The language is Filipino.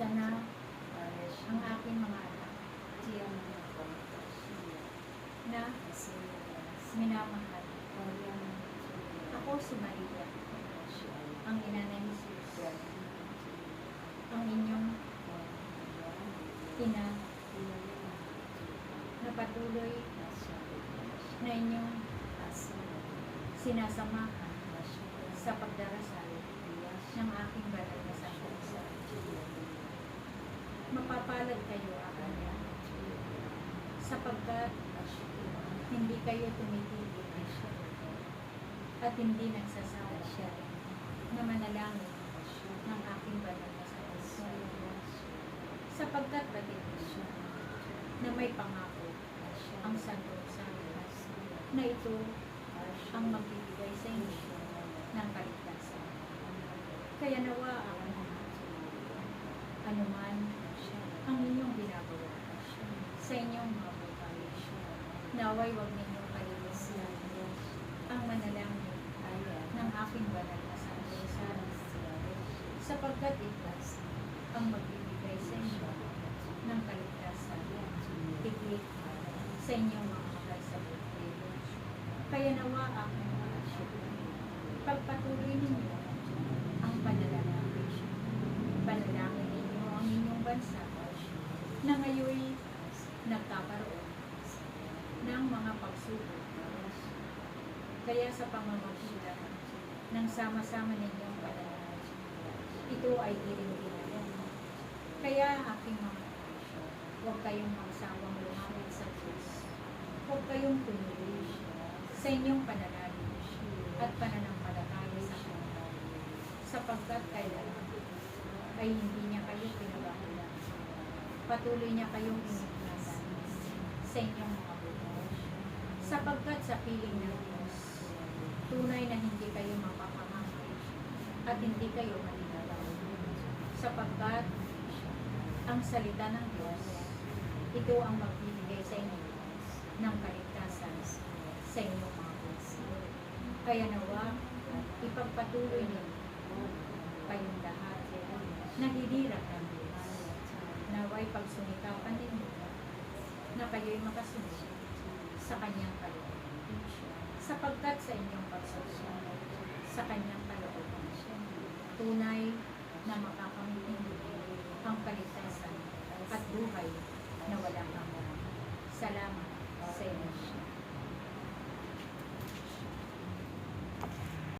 sana ang aking mga anak na minamahal. Ako si Maria, ang ina ni Jesus, ang inyong ina na patuloy na inyong sinasamahan sa pagdarasal ng aking banal na sakrisyan. Mapapalad kayo, aking ina, sapagkat hindi kayo tumitigil at hindi nagsasawa na manalangin ng aking banal na sakrisyan. Sapagkat batid na may pangako ang Santo Rosario na ito ang magbibigay sa inyo ng kaligtasan. Kaya nawa ang anuman ang inyong ginagawa sa inyong mga buhay, naway wag ninyong kalimutan ang manalangin ng aking banal na Santo Rosario, sapagkat ito ang magbibigay sa inyo ng kaligtasan, higit sa inyong mga mahal sa buhay. Kaya nawa ang pagpatuloy ninyo ang panalangin ninyo ang inyong bansa na ngayon nagkakaroon ng mga pagsubok. Kaya sa pamamagitan ng sama-sama ninyong panalangin, ito ay giring-giring. Kaya aking mga huwag kayong magsawang lumapit sa Diyos. Huwag kayong tumuloy sa inyong panalangin at pananampalataya sa Kanya, sapagkat kailangan ay hindi niya kayo pinabahala. Patuloy niya kayong inignasan sa inyong mga buhay, sapagkat sa piling ng Diyos, tunay na hindi kayo mapapahamak at hindi kayo malilagaw, sapagkat ang salita ng Diyos, ito ang magbibigay sa inyo ng kaligtasan sa inyong mga puso. Kaya nawa, ipagpatuloy ninyo kayong lahat na hiliran ng Diyos. Naway pagsumikapan ninyo na kayo'y makasunod sa Kanyang kalooban. Sapagkat sa inyong pagsusunod sa Kanyang kalooban, tunay na makakamit ninyo ang kaligtasan at buhay na walang